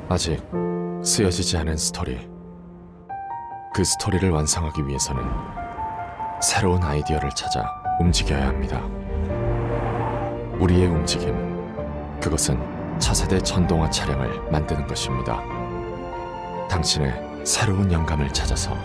아직 쓰여지지 않은 스토리. 그 스토리를 완성하기 위해서는 새로운 아이디어를 찾아 움직여야 합니다. 우리의 움직임, 그것은 차세대 전동화 차량을 만드는 것입니다. 당신의 새로운 영감을 찾아서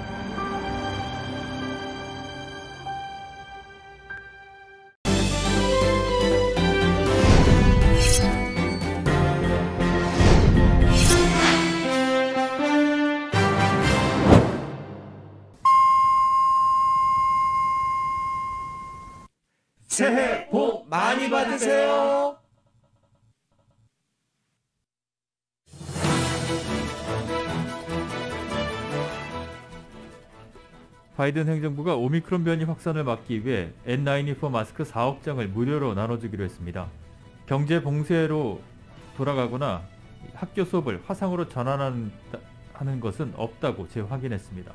새해 복 많이 받으세요. 바이든 행정부가 오미크론 변이 확산을 막기 위해 N94 마스크 4억 장을 무료로 나눠주기로 했습니다. 경제 봉쇄로 돌아가거나 학교 수업을 화상으로 전환하는 것은 없다고 재확인했습니다.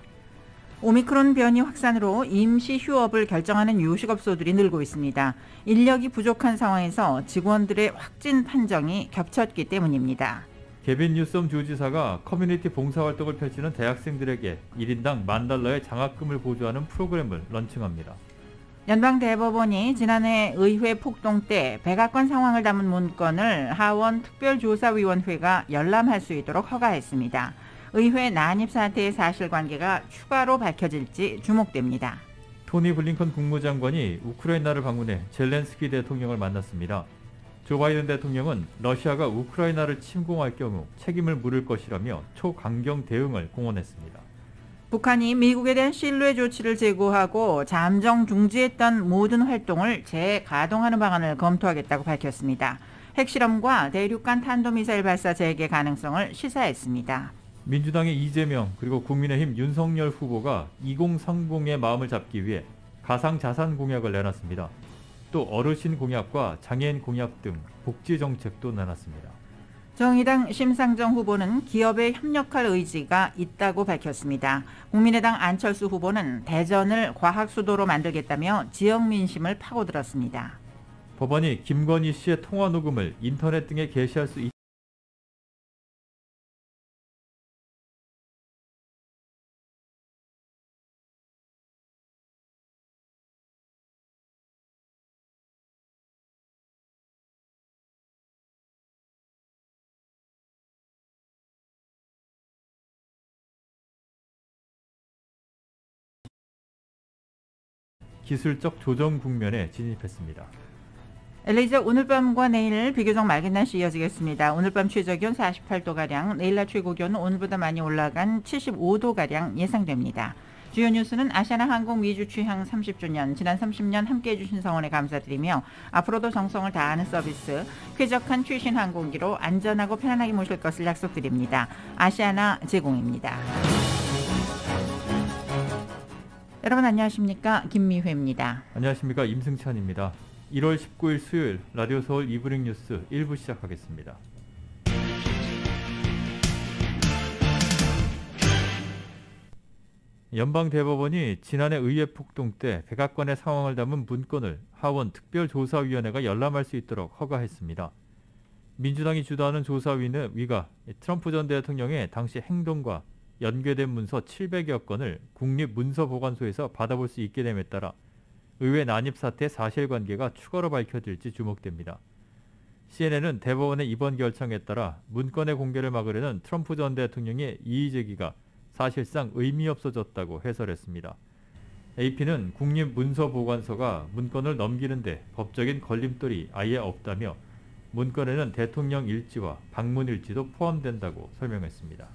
오미크론 변이 확산으로 임시 휴업을 결정하는 요식업소들이 늘고 있습니다. 인력이 부족한 상황에서 직원들의 확진 판정이 겹쳤기 때문입니다. 개빈 뉴섬 주지사가 커뮤니티 봉사활동을 펼치는 대학생들에게 1인당 $10,000의 장학금을 보조하는 프로그램을 런칭합니다. 연방대법원이 지난해 의회 폭동 때 백악관 상황을 담은 문건을 하원 특별조사위원회가 열람할 수 있도록 허가했습니다. 의회 난입 사태의 사실관계가 추가로 밝혀질지 주목됩니다. 토니 블링컨 국무장관이 우크라이나를 방문해 젤렌스키 대통령을 만났습니다. 조 바이든 대통령은 러시아가 우크라이나를 침공할 경우 책임을 물을 것이라며 초강경 대응을 공언했습니다. 북한이 미국에 대한 신뢰 조치를 제고하고 잠정 중지했던 모든 활동을 재가동하는 방안을 검토하겠다고 밝혔습니다. 핵실험과 대륙간 탄도미사일 발사 재개 가능성을 시사했습니다. 민주당의 이재명 그리고 국민의힘 윤석열 후보가 2030의 마음을 잡기 위해 가상자산 공약을 내놨습니다. 또 어르신 공약과 장애인 공약 등 복지 정책도 내놨습니다. 정의당 심상정 후보는 기업에 협력할 의지가 있다고 밝혔습니다. 국민의당 안철수 후보는 대전을 과학수도로 만들겠다며 지역 민심을 파고들었습니다. 법원이 김건희 씨의 통화 녹음을 인터넷 등에 게시할 수 기술적 조정 국면에 진입했습니다. LA 지역 오늘 밤과 내일 비교적 맑은 날씨 이어지겠습니다. 오늘 밤 최저기온 48도가량, 내일 낮 최고기온은 오늘보다 많이 올라간 75도가량 예상됩니다. 주요 뉴스는 아시아나 항공 미주 취항 30주년, 지난 30년 함께해 주신 성원에 감사드리며 앞으로도 정성을 다하는 서비스, 쾌적한 최신 항공기로 안전하고 편안하게 모실 것을 약속드립니다. 아시아나 제공입니다. 여러분 안녕하십니까? 김미회입니다. 안녕하십니까? 임승찬입니다. 1월 19일 수요일 라디오 서울 이브닝 뉴스 1부 시작하겠습니다. 연방대법원이 지난해 의회 폭동 때 백악관의 상황을 담은 문건을 하원 특별조사위원회가 열람할 수 있도록 허가했습니다. 민주당이 주도하는 조사위가 트럼프 전 대통령의 당시 행동과 연계된 문서 700여 건을 국립문서보관소에서 받아볼 수 있게 됨에 따라 의회 난입 사태의 사실관계가 추가로 밝혀질지 주목됩니다. CNN은 대법원의 이번 결정에 따라 문건의 공개를 막으려는 트럼프 전 대통령의 이의제기가 사실상 의미 없어졌다고 해설했습니다. AP는 국립문서보관소가 문건을 넘기는데 법적인 걸림돌이 아예 없다며 문건에는 대통령 일지와 방문 일지도 포함된다고 설명했습니다.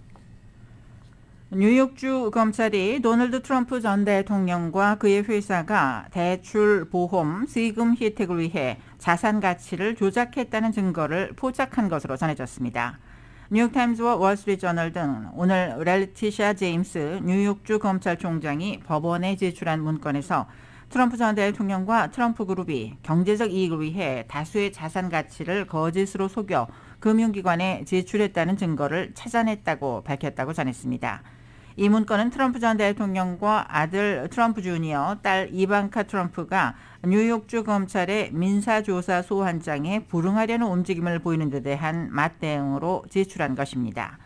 뉴욕주 검찰이 도널드 트럼프 전 대통령과 그의 회사가 대출, 보험, 세금 혜택을 위해 자산 가치를 조작했다는 증거를 포착한 것으로 전해졌습니다. 뉴욕타임즈와 월스트리트저널 등 오늘 레티샤 제임스 뉴욕주 검찰총장이 법원에 제출한 문건에서 트럼프 전 대통령과 트럼프 그룹이 경제적 이익을 위해 다수의 자산 가치를 거짓으로 속여 금융기관에 제출했다는 증거를 찾아냈다고 밝혔다고 전했습니다. 이 문건은 트럼프 전 대통령과 아들 트럼프 주니어, 딸 이방카 트럼프가 뉴욕주 검찰의 민사조사 소환장에 불응하려는 움직임을 보이는 데 대한 맞대응으로 제출한 것입니다.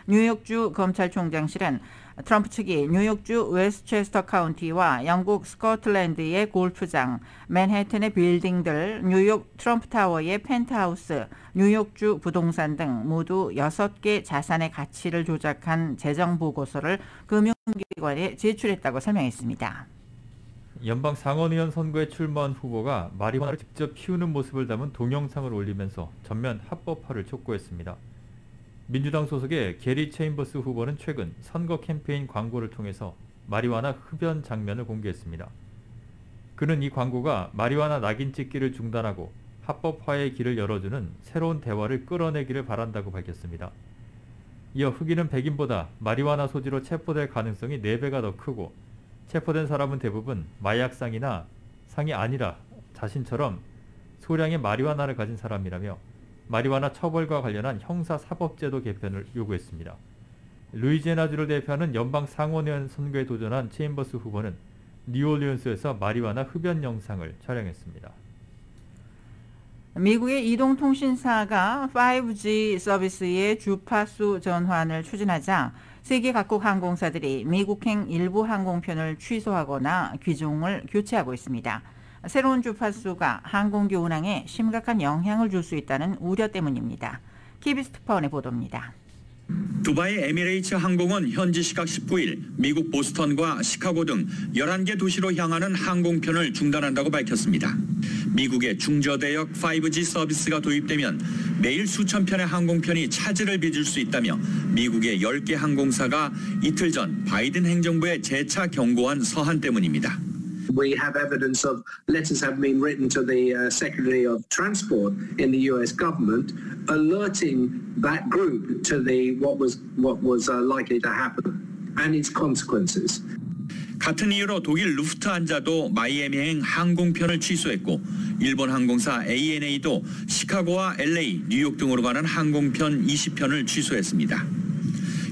뉴욕주 검찰총장실은 트럼프 측이 뉴욕주 웨스트체스터 카운티와 영국 스코틀랜드의 골프장, 맨해튼의 빌딩들, 뉴욕 트럼프 타워의 펜트하우스, 뉴욕주 부동산 등 모두 6개 자산의 가치를 조작한 재정 보고서를 금융기관에 제출했다고 설명했습니다. 연방 상원의원 선거에 출마한 후보가 마리화나를 직접 피우는 모습을 담은 동영상을 올리면서 전면 합법화를 촉구했습니다. 민주당 소속의 게리 체인버스 후보는 최근 선거 캠페인 광고를 통해서 마리화나 흡연 장면을 공개했습니다. 그는 이 광고가 마리화나 낙인 찍기를 중단하고 합법화의 길을 열어주는 새로운 대화를 끌어내기를 바란다고 밝혔습니다. 이어 흑인은 백인보다 마리화나 소지로 체포될 가능성이 4배가 더 크고 체포된 사람은 대부분 마약상이나 상이 아니라 자신처럼 소량의 마리화나를 가진 사람이라며 마리화나 처벌과 관련한 형사사법제도 개편을 요구했습니다. 루이지애나주를 대표하는 연방 상원의원 선거에 도전한 체인버스 후보는 뉴올리언스에서 마리화나 흡연 영상을 촬영했습니다. 미국의 이동통신사가 5G 서비스의 주파수 전환을 추진하자 세계 각국 항공사들이 미국행 일부 항공편을 취소하거나 기종을 교체하고 있습니다. 새로운 주파수가 항공기 운항에 심각한 영향을 줄 수 있다는 우려 때문입니다. KBS 특파원의 보도입니다. 두바이 에미레이츠 항공은 현지 시각 19일 미국 보스턴과 시카고 등 11개 도시로 향하는 항공편을 중단한다고 밝혔습니다. 미국의 중저대역 5G 서비스가 도입되면 매일 수천 편의 항공편이 차질을 빚을 수 있다며 미국의 10개 항공사가 이틀 전 바이든 행정부에 재차 경고한 서한 때문입니다. We have evidence of letters have been written to the Secretary of Transport in the U.S. government, alerting that group to what was likely to happen and its consequences. 같은 이유로 독일 루프트한자도 마이애미행 항공편을 취소했고 일본 항공사 ANA도 시카고와 LA, 뉴욕 등으로 가는 항공편 20편을 취소했습니다.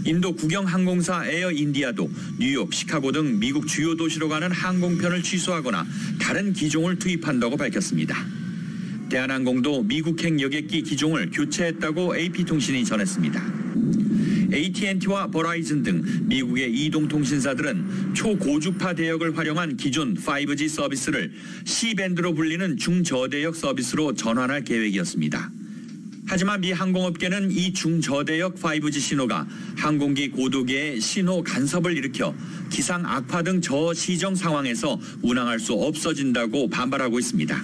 인도 국영 항공사 에어 인디아도 뉴욕, 시카고 등 미국 주요 도시로 가는 항공편을 취소하거나 다른 기종을 투입한다고 밝혔습니다. 대한항공도 미국행 여객기 기종을 교체했다고 AP통신이 전했습니다. AT&T와 버라이즌 등 미국의 이동통신사들은 초고주파 대역을 활용한 기존 5G 서비스를 C밴드로 불리는 중저대역 서비스로 전환할 계획이었습니다. 하지만 미 항공업계는 이 중저대역 5G 신호가 항공기 고도계의 신호 간섭을 일으켜 기상 악화 등 저시정 상황에서 운항할 수 없어진다고 반발하고 있습니다.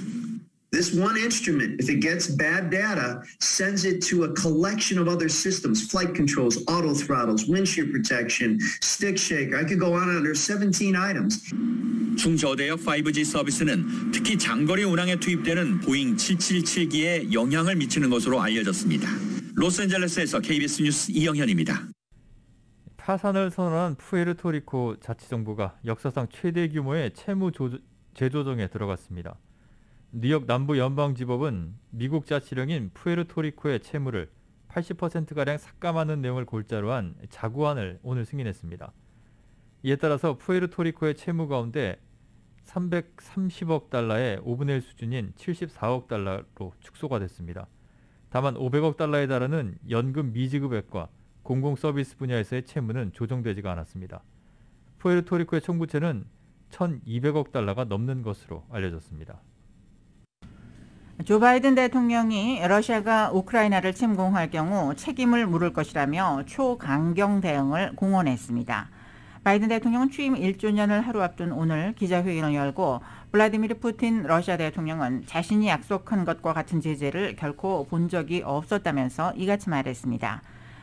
This one instrument, if it gets bad data, sends it to a collection of other systems, flight controls, auto throttles, windshield protection, stick shaker. I could go on and there's 17 items. 중저대역 5G 서비스는 특히 장거리 운항에 투입되는 보잉 777기에 영향을 미치는 것으로 알려졌습니다. 로스앤젤레스에서 KBS 뉴스 이영현입니다. 파산을 선언한 푸에르토리코 자치정부가 역사상 최대 규모의 채무 재조정에 들어갔습니다. 뉴욕 남부 연방지법은 미국 자치령인 푸에르토리코의 채무를 80%가량 삭감하는 내용을 골자로 한 자구안을 오늘 승인했습니다. 이에 따라서 푸에르토리코의 채무 가운데 330억 달러의 5분의 1 수준인 74억 달러로 축소가 됐습니다. 다만 500억 달러에 달하는 연금 미지급액과 공공서비스 분야에서의 채무는 조정되지가 않았습니다. 푸에르토리코의 총부채는 1,200억 달러가 넘는 것으로 알려졌습니다. 조 바이든 대통령이 러시아가 우크라이나를 침공할 경우 책임을 물을 것이라며 초강경 대응을 공언했습니다. 바이든 대통령은 취임 1주년을 하루 앞둔 오늘 기자회견을 열고 블라디미르 푸틴 러시아 대통령은 자신이 약속한 것과 같은 제재를 결코 본 적이 없었다면서 이같이 말했습니다.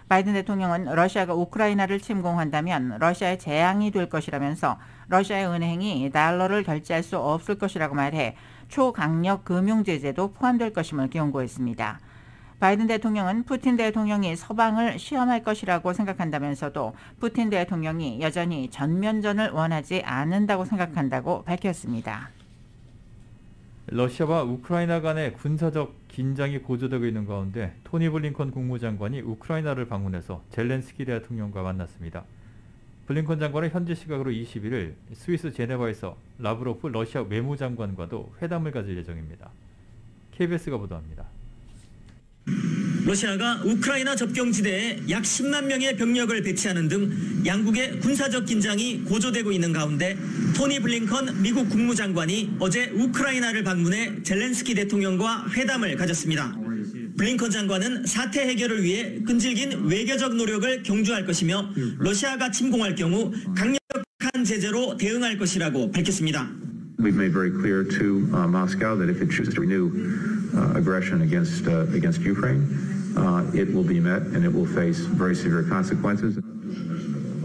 바이든 대통령은 러시아가 우크라이나를 침공한다면 러시아의 재앙이 될 것이라면서 러시아의 은행이 달러를 결제할 수 없을 것이라고 말해 초강력 금융제재도 포함될 것임을 경고했습니다. 바이든 대통령은 푸틴 대통령이 서방을 시험할 것이라고 생각한다면서도 푸틴 대통령이 여전히 전면전을 원하지 않는다고 생각한다고 밝혔습니다. 러시아와 우크라이나 간의 군사적 긴장이 고조되고 있는 가운데 토니 블링컨 국무장관이 우크라이나를 방문해서 젤렌스키 대통령과 만났습니다. 블링컨 장관은 현지 시각으로 21일 스위스 제네바에서 라브로프 러시아 외무장관과도 회담을 가질 예정입니다. KBS가 보도합니다. 러시아가 우크라이나 접경지대에 약 10만 명의 병력을 배치하는 등 양국의 군사적 긴장이 고조되고 있는 가운데 토니 블링컨 미국 국무장관이 어제 우크라이나를 방문해 젤렌스키 대통령과 회담을 가졌습니다. 블링컨 장관은 사태 해결을 위해 끈질긴 외교적 노력을 경주할 것이며 러시아가 침공할 경우 강력한 제재로 대응할 것이라고 밝혔습니다. We've made very clear to Moscow that if it chooses to renew aggression against Ukraine, it will be met and it will face very severe consequences.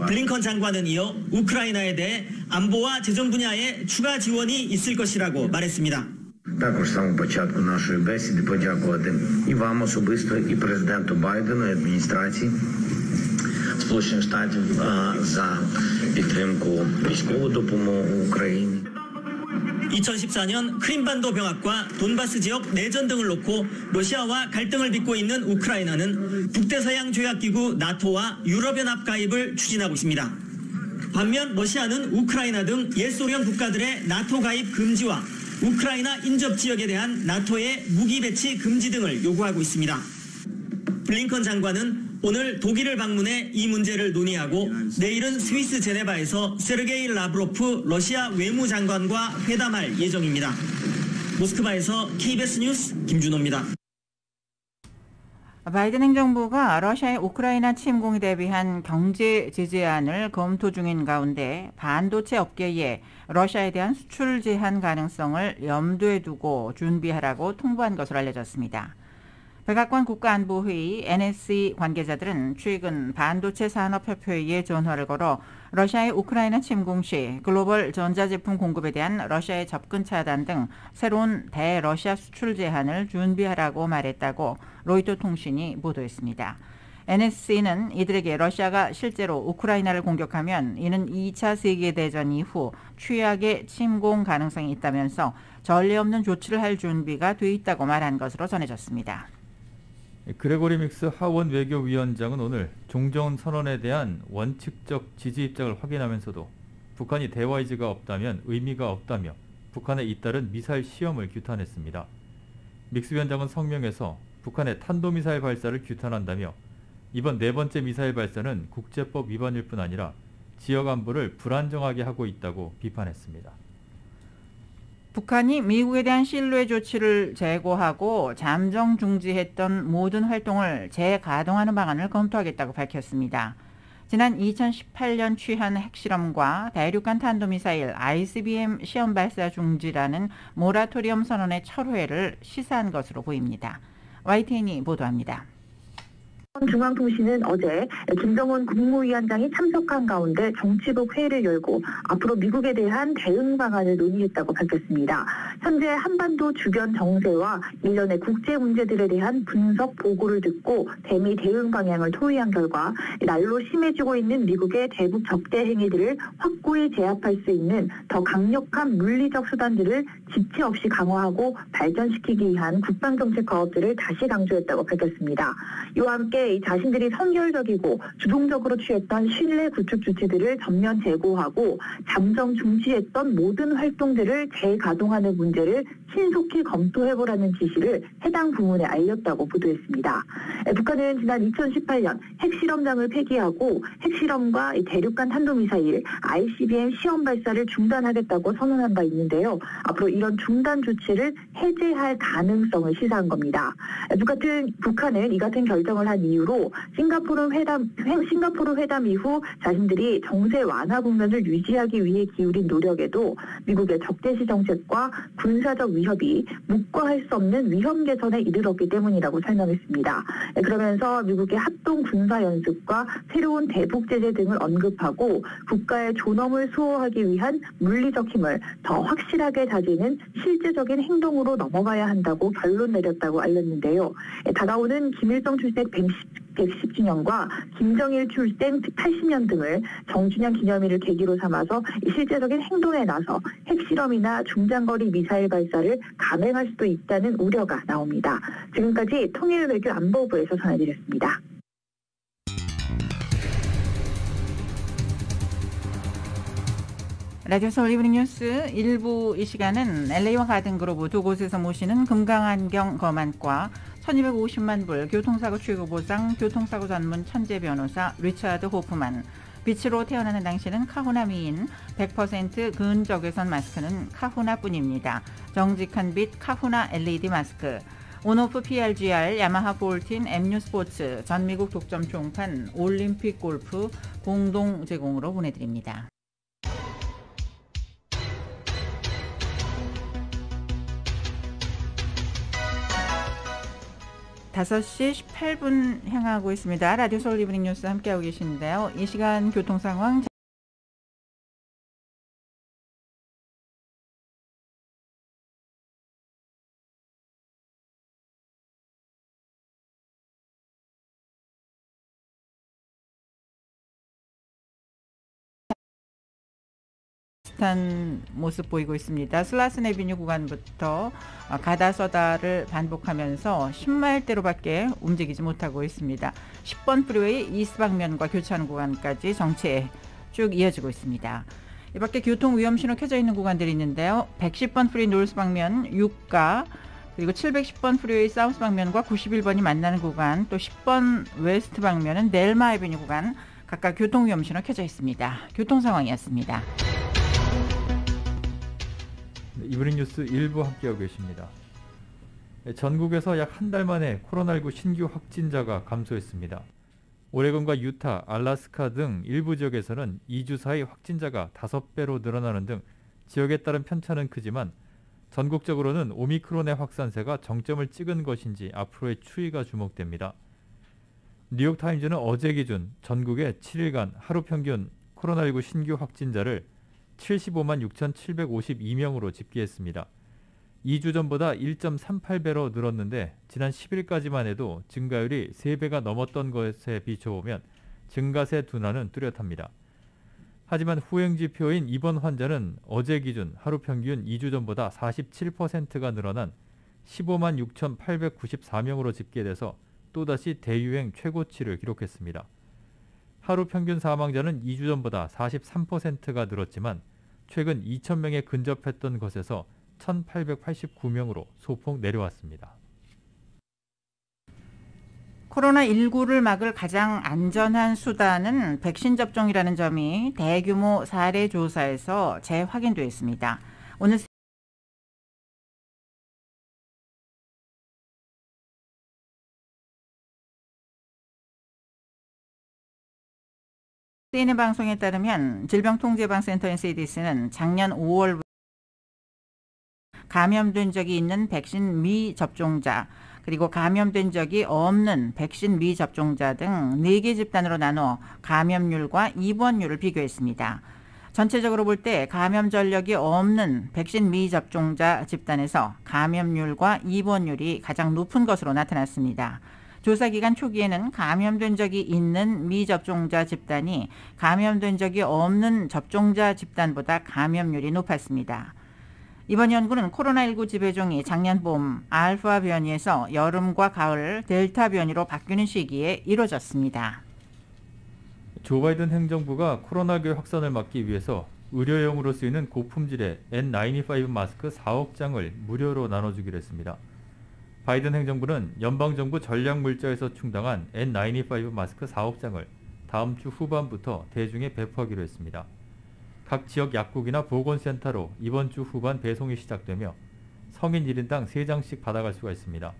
블링컨 장관은 이어 우크라이나에 대해 안보와 재정 분야에 추가 지원이 있을 것이라고 말했습니다. Також з самого початку нашої бесіди подякувати і вам особисто, і президенту Байдену, і адміністрації Сполучених Штатів за підтримку військову допомогу Україні. 2014년 크림반도 병합과 돈바스 지역 내전 등을 놓고 러시아와 갈등을 빚고 있는 우크라이나는 북대서양 조약기구 나토와 유럽연합 가입을 추진하고 있습니다. 반면 러시아는 우크라이나 등 옛소련 국가들의 나토 가입 금지와 우크라이나 인접 지역에 대한 나토의 무기 배치 금지 등을 요구하고 있습니다. 블링컨 장관은 오늘 독일을 방문해 이 문제를 논의하고 내일은 스위스 제네바에서 세르게이 라브로프 러시아 외무장관과 회담할 예정입니다. 모스크바에서 KBS 뉴스 김준호입니다. 바이든 행정부가 러시아의 우크라이나 침공에 대비한 경제 제재안을 검토 중인 가운데 반도체 업계에 러시아에 대한 수출 제한 가능성을 염두에 두고 준비하라고 통보한 것으로 알려졌습니다. 백악관 국가안보회의 NSC 관계자들은 최근 반도체 산업협회에 전화를 걸어 러시아의 우크라이나 침공 시 글로벌 전자제품 공급에 대한 러시아의 접근 차단 등 새로운 대러시아 수출 제한을 준비하라고 말했다고 로이터 통신이 보도했습니다. NSC는 이들에게 러시아가 실제로 우크라이나를 공격하면 이는 2차 세계대전 이후 최악의 침공 가능성이 있다면서 전례 없는 조치를 할 준비가 돼 있다고 말한 것으로 전해졌습니다. 그레고리 믹스 하원 외교위원장은 오늘 종전 선언에 대한 원칙적 지지 입장을 확인하면서도 북한이 대화 의지가 없다면 의미가 없다며 북한에 잇따른 미사일 시험을 규탄했습니다. 믹스 위원장은 성명에서 북한의 탄도미사일 발사를 규탄한다며 이번 네 번째 미사일 발사는 국제법 위반일 뿐 아니라 지역 안보를 불안정하게 하고 있다고 비판했습니다. 북한이 미국에 대한 신뢰 조치를 제고하고 잠정 중지했던 모든 활동을 재가동하는 방안을 검토하겠다고 밝혔습니다. 지난 2018년 취한 핵실험과 대륙간 탄도미사일 ICBM 시험 발사 중지라는 모라토리엄 선언의 철회를 시사한 것으로 보입니다. YTN이 보도합니다. 중앙통신은 어제 김정은 국무위원장이 참석한 가운데 정치국 회의를 열고 앞으로 미국에 대한 대응 방안을 논의했다고 밝혔습니다. 현재 한반도 주변 정세와 일련의 국제 문제들에 대한 분석 보고를 듣고 대미 대응 방향을 토의한 결과 날로 심해지고 있는 미국의 대북 적대 행위들을 확고히 제압할 수 있는 더 강력한 물리적 수단들을 지체 없이 강화하고 발전시키기 위한 국방정책 과업들을 다시 강조했다고 밝혔습니다. 이와 함께 자신들이 선결적이고 주동적으로 취했던 신뢰 구축 조치들을 전면 재고하고 잠정 중지했던 모든 활동들을 재가동하는 문제를 신속히 검토해보라는 지시를 해당 부문에 알렸다고 보도했습니다. 북한은 지난 2018년 핵실험장을 폐기하고 핵실험과 대륙간 탄도미사일 ICBM 시험 발사를 중단하겠다고 선언한 바 있는데요. 앞으로 이런 중단 조치를 해제할 가능성을 시사한 겁니다. 북한은 이 같은 결정을 한 이유로 싱가포르 회담 이후 자신들이 정세 완화 국면을 유지하기 위해 기울인 노력에도 미국의 적대시 정책과 군사적 위협이 묵과할 수 없는 위험 개선에 이르렀기 때문이라고 설명했습니다. 그러면서 미국의 합동 군사 연습과 새로운 대북 제재 등을 언급하고 국가의 존엄을 수호하기 위한 물리적 힘을 더 확실하게 다지는 실제적인 행동으로 넘어가야 한다고 결론 내렸다고 알렸는데요. 다가오는 김일성 출생 110주년과 김정일 출생 80년 등을 정준영 기념일을 계기로 삼아서 실제적인 행동에 나서 핵실험이나 중장거리 미사일 발사를 감행할 수도 있다는 우려가 나옵니다. 지금까지 통일외교안보부에서 전해드렸습니다. 라디오 서울 이브닝 뉴스 1부 이 시간은 LA와 가든그로브 두 곳에서 모시는 금강안경 검안과 1250만 불 교통사고 최고보상 교통사고 전문 천재 변호사 리차드 호프만. 빛으로 태어나는 당신은 카후나 미인 100% 근적외선 마스크는 카후나뿐입니다. 정직한 빛 카후나 LED 마스크. 온오프 PRGR, 야마하 볼틴, MU 스포츠, 전미국 독점 총판, 올림픽 골프 공동 제공으로 보내드립니다. 다섯 시 18분 향하고 있습니다. 라디오 서울 이브닝 뉴스 함께하고 계신데요. 이 시간 교통 상황 비슷한 모습 보이고 있습니다. 슬라슨 에비뉴 구간부터 가다서다를 반복하면서 10마일대로밖에 움직이지 못하고 있습니다. 10번 프리웨이 이스 방면과 교차하는 구간까지 정체 쭉 이어지고 있습니다. 이 밖에 교통 위험 신호 켜져 있는 구간들이 있는데요. 110번 프리웨이 노스 방면 6가, 그리고 710번 프리웨이 사우스 방면과 91번이 만나는 구간, 또 10번 웨스트 방면은 넬마 에비뉴 구간 각각 교통 위험 신호 켜져 있습니다. 교통 상황이었습니다. 이브닝 뉴스 1부 함께하고 계십니다. 전국에서 약 한 달 만에 코로나19 신규 확진자가 감소했습니다. 오레곤과 유타, 알래스카 등 일부 지역에서는 2주 사이 확진자가 5배로 늘어나는 등 지역에 따른 편차는 크지만 전국적으로는 오미크론의 확산세가 정점을 찍은 것인지 앞으로의 추이가 주목됩니다. 뉴욕타임즈는 어제 기준 전국의 7일간 하루 평균 코로나19 신규 확진자를 75만 6,752명으로 집계했습니다. 2주 전보다 1.38배로 늘었는데 지난 10일까지만 해도 증가율이 3배가 넘었던 것에 비춰보면 증가세 둔화는 뚜렷합니다. 하지만 후행지표인 입원 환자는 어제 기준 하루 평균 2주 전보다 47%가 늘어난 15만 6,894명으로 집계돼서 또다시 대유행 최고치를 기록했습니다. 하루 평균 사망자는 2주 전보다 43%가 늘었지만 최근 2,000명에 근접했던 것에서 1,889명으로 소폭 내려왔습니다. 코로나19를 막을 가장 안전한 수단은 백신 접종이라는 점이 대규모 사례 조사에서 재확인되었습니다. 오늘 CNN 방송에 따르면 질병통제예방센터인 CDC는 작년 5월 감염된 적이 있는 백신 미접종자, 그리고 감염된 적이 없는 백신 미접종자 등 4개 집단으로 나눠 감염률과 입원율을 비교했습니다. 전체적으로 볼 때 감염 전력이 없는 백신 미접종자 집단에서 감염률과 입원율이 가장 높은 것으로 나타났습니다. 조사기간 초기에는 감염된 적이 있는 미접종자 집단이 감염된 적이 없는 접종자 집단보다 감염률이 높았습니다. 이번 연구는 코로나19 지배종이 작년 봄 알파 변이에서 여름과 가을 델타 변이로 바뀌는 시기에 이루어졌습니다. 조 바이든 행정부가 코로나19 확산을 막기 위해서 의료용으로 쓰이는 고품질의 N95 마스크 4억 장을 무료로 나눠주기로 했습니다. 바이든 행정부는 연방정부 전략물자에서 충당한 N95 마스크 4억 장을 다음 주 후반부터 대중에 배포하기로 했습니다. 각 지역 약국이나 보건센터로 이번 주 후반 배송이 시작되며 성인 1인당 3장씩 받아갈 수가 있습니다.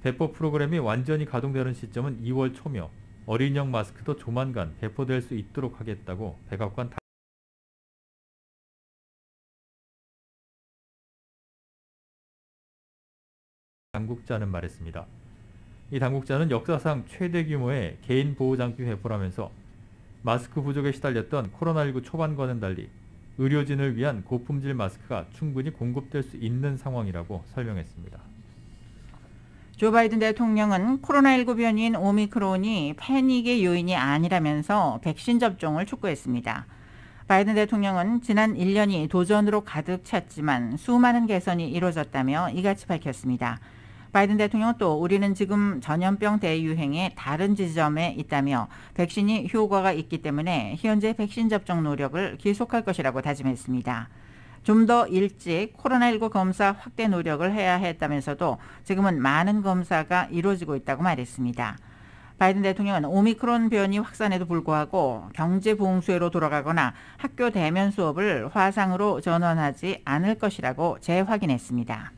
배포 프로그램이 완전히 가동되는 시점은 2월 초며 어린이용 마스크도 조만간 배포될 수 있도록 하겠다고 백악관 당국자는 말했습니다. 이 당국자는 역사상 최대 규모의 개인 보호장비 배포라면서 마스크 부족에 시달렸던 코로나19 초반과는 달리 의료진을 위한 고품질 마스크가 충분히 공급될 수 있는 상황이라고 설명했습니다. 조 바이든 대통령은 코로나19 변이인 오미크론이 패닉의 요인이 아니라면서 백신 접종을 촉구했습니다. 바이든 대통령은 지난 1년이 도전으로 가득 찼지만 수많은 개선이 이루어졌다며 이같이 밝혔습니다. 바이든 대통령은 또 우리는 지금 전염병 대유행의 다른 지점에 있다며 백신이 효과가 있기 때문에 현재 백신 접종 노력을 계속할 것이라고 다짐했습니다. 좀 더 일찍 코로나19 검사 확대 노력을 해야 했다면서도 지금은 많은 검사가 이루어지고 있다고 말했습니다. 바이든 대통령은 오미크론 변이 확산에도 불구하고 경제 봉쇄로 돌아가거나 학교 대면 수업을 화상으로 전환하지 않을 것이라고 재확인했습니다.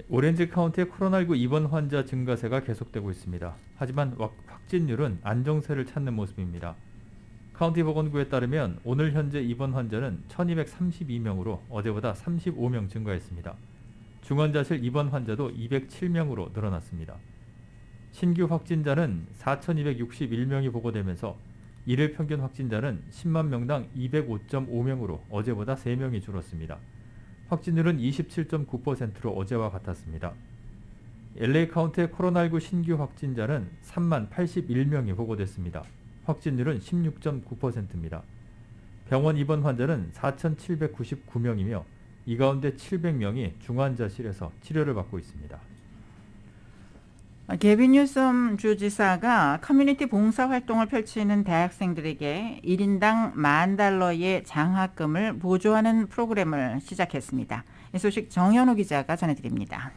오렌지 카운티의 코로나19 입원 환자 증가세가 계속되고 있습니다. 하지만 확진율은 안정세를 찾는 모습입니다. 카운티 보건국에 따르면 오늘 현재 입원 환자는 1232명으로 어제보다 35명 증가했습니다. 중환자실 입원 환자도 207명으로 늘어났습니다. 신규 확진자는 4,261명이 보고되면서 일일 평균 확진자는 10만 명당 205.5명으로 어제보다 3명이 줄었습니다. 확진율은 27.9%로 어제와 같았습니다. LA 카운티의 코로나19 신규 확진자는 3만 81명이 보고됐습니다. 확진율은 16.9%입니다. 병원 입원 환자는 4,799명이며 이 가운데 700명이 중환자실에서 치료를 받고 있습니다. 게빈 뉴섬 주지사가 커뮤니티 봉사활동을 펼치는 대학생들에게 1인당 $10,000의 장학금을 보조하는 프로그램을 시작했습니다. 이 소식 정현호 기자가 전해드립니다.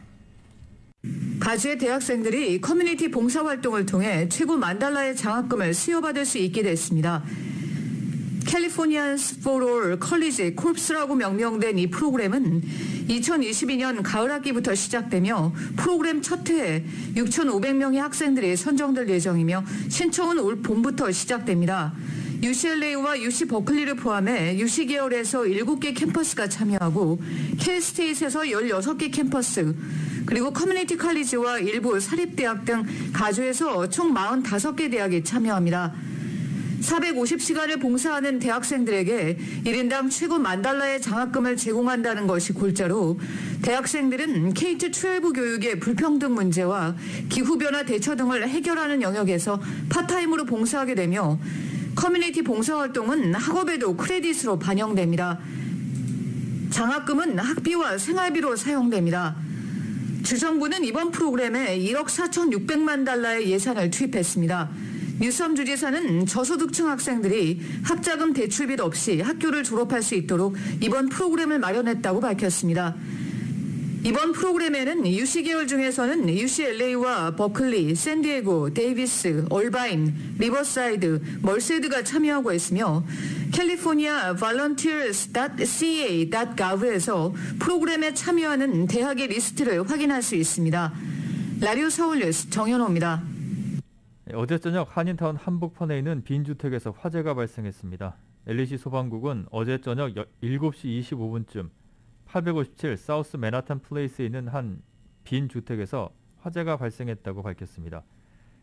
가주의 대학생들이 커뮤니티 봉사활동을 통해 최고 $10,000의 장학금을 수여받을 수 있게 됐습니다. 캘리포니안스 for All College Corps라고 명명된 이 프로그램은 2022년 가을 학기부터 시작되며 프로그램 첫 해에 6,500명의 학생들이 선정될 예정이며 신청은 올 봄부터 시작됩니다. UCLA와 UC 버클리를 포함해 UC 계열에서 7개 캠퍼스가 참여하고 캘스테이트에서 16개 캠퍼스, 그리고 커뮤니티 칼리지와 일부 사립대학 등 가주에서 총 45개 대학이 참여합니다. 450시간을 봉사하는 대학생들에게 1인당 최고 $10,000의 장학금을 제공한다는 것이 골자로 대학생들은 K-12 교육의 불평등 문제와 기후변화 대처 등을 해결하는 영역에서 파타임으로 봉사하게 되며 커뮤니티 봉사활동은 학업에도 크레딧으로 반영됩니다. 장학금은 학비와 생활비로 사용됩니다. 주정부는 이번 프로그램에 1억 4,600만 달러의 예산을 투입했습니다. 뉴섬 주지사는 저소득층 학생들이 학자금 대출 빚 없이 학교를 졸업할 수 있도록 이번 프로그램을 마련했다고 밝혔습니다. 이번 프로그램에는 UC 계열 중에서는 UCLA와 버클리, 샌디에고, 데이비스, 얼바인, 리버사이드, 멀세드가 참여하고 있으며 캘리포니아 volunteers.ca.gov에서 프로그램에 참여하는 대학의 리스트를 확인할 수 있습니다. 라디오 서울뉴스 정현호입니다. 어제 저녁 한인타운 한복판에 있는 빈주택에서 화재가 발생했습니다. LA시 소방국은 어제 저녁 7시 25분쯤 857 사우스 맨하탄 플레이스에 있는 한 빈주택에서 화재가 발생했다고 밝혔습니다.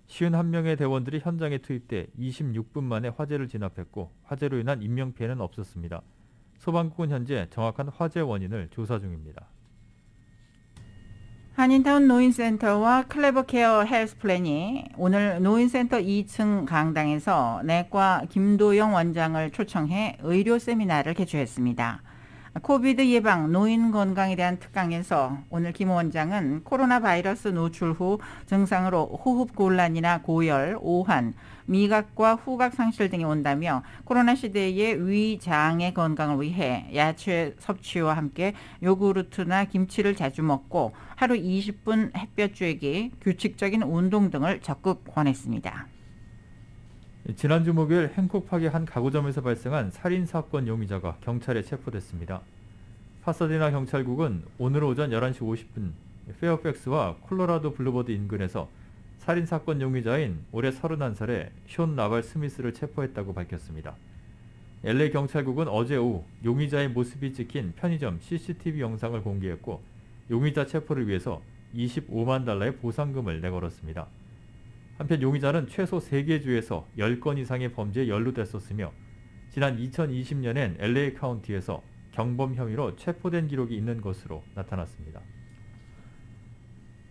51명의 대원들이 현장에 투입돼 26분 만에 화재를 진압했고 화재로 인한 인명피해는 없었습니다. 소방국은 현재 정확한 화재 원인을 조사 중입니다. 한인타운 노인센터와 클레버케어 헬스플랜이 오늘 노인센터 2층 강당에서 내과 김도영 원장을 초청해 의료 세미나를 개최했습니다. 코비드 예방, 노인 건강에 대한 특강에서 오늘 김 원장은 코로나 바이러스 노출 후 증상으로 호흡 곤란이나 고열, 오한, 미각과 후각 상실 등이 온다며 코로나 시대의 위장의 건강을 위해 야채 섭취와 함께 요구르트나 김치를 자주 먹고 하루 20분 햇볕 쬐기, 규칙적인 운동 등을 적극 권했습니다. 지난주 목요일 행콕팍의 한 가구점에서 발생한 살인사건 용의자가 경찰에 체포됐습니다. 파사디나 경찰국은 오늘 오전 11시 50분 페어팩스와 콜로라도 블루버드 인근에서 살인사건 용의자인 올해 31살의 숀 라발 스미스를 체포했다고 밝혔습니다. LA 경찰국은 어제 오후 용의자의 모습이 찍힌 편의점 CCTV 영상을 공개했고 용의자 체포를 위해서 $25만 보상금을 내걸었습니다. 한편 용의자는 최소 3개 주에서 10건 이상의 범죄에 연루됐었으며 지난 2020년엔 LA 카운티에서 경범 혐의로 체포된 기록이 있는 것으로 나타났습니다.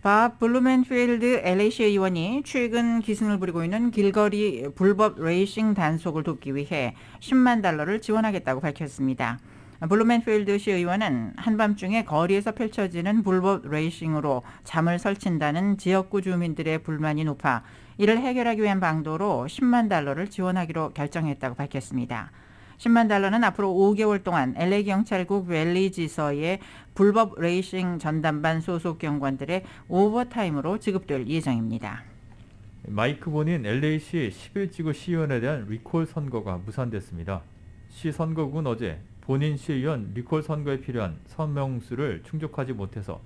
밥 블루멘필드 LA시 의원이 최근 기승을 부리고 있는 길거리 불법 레이싱 단속을 돕기 위해 $100,000를 지원하겠다고 밝혔습니다. 블루멘필드시 의원은 한밤중에 거리에서 펼쳐지는 불법 레이싱으로 잠을 설친다는 지역구 주민들의 불만이 높아 이를 해결하기 위한 방도로 $100,000를 지원하기로 결정했다고 밝혔습니다. $10만 달러는 앞으로 5개월 동안 LA 경찰국 웰리 지서의 불법 레이싱 전담반 소속 경관들의 오버타임으로 지급될 예정입니다. 마이크 본인 LA시 11지구 시의원에 대한 리콜 선거가 무산됐습니다. 시 선거국은 어제 본인 시의원 리콜 선거에 필요한 서명수를 충족하지 못해서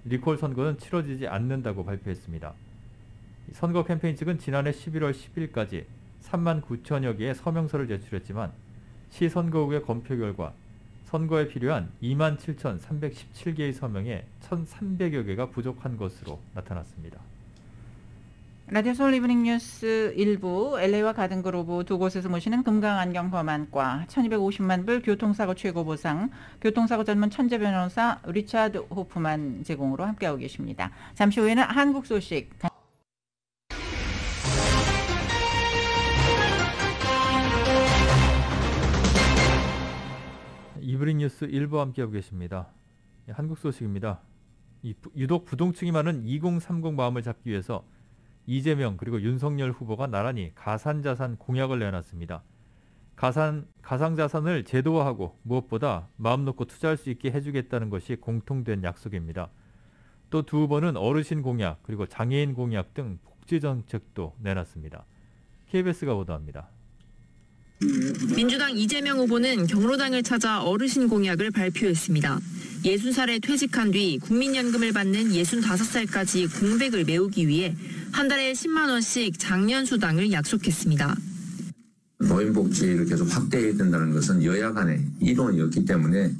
리콜 선거는 치러지지 않는다고 발표했습니다. 선거 캠페인 측은 지난해 11월 10일까지 3만 9천여 개의 서명서를 제출했지만 시 선거국의 검표 결과 선거에 필요한 2만 7,317개의 서명에 1,300여 개가 부족한 것으로 나타났습니다. 라디오 서울 이브닝 뉴스 1부, LA와 가든그로브 두 곳에서 모시는 금강안경 범안과 1250만 불 교통사고 최고보상, 교통사고 전문 천재 변호사 리차드 호프만 제공으로 함께하고 계십니다. 잠시 후에는 한국 소식. 이브닝 뉴스 1부 함께하고 계십니다. 한국 소식입니다. 유독 부동층이 많은 2030 마음을 잡기 위해서 이재명 그리고 윤석열 후보가 나란히 가산자산 공약을 내놨습니다. 가상자산을 제도화하고 무엇보다 마음 놓고 투자할 수 있게 해주겠다는 것이 공통된 약속입니다. 또 두 후보는 어르신 공약 그리고 장애인 공약 등 복지 정책도 내놨습니다. KBS가 보도합니다. 민주당 이재명 후보는 경로당을 찾아 어르신 공약을 발표했습니다. 60살에 퇴직한 뒤 국민연금을 받는 65살까지 공백을 메우기 위해 한 달에 10만 원씩 장년수당을 약속했습니다. 노인복지를 계속 확대해야 된다는 것은 여야 간의 이론이었기 때문에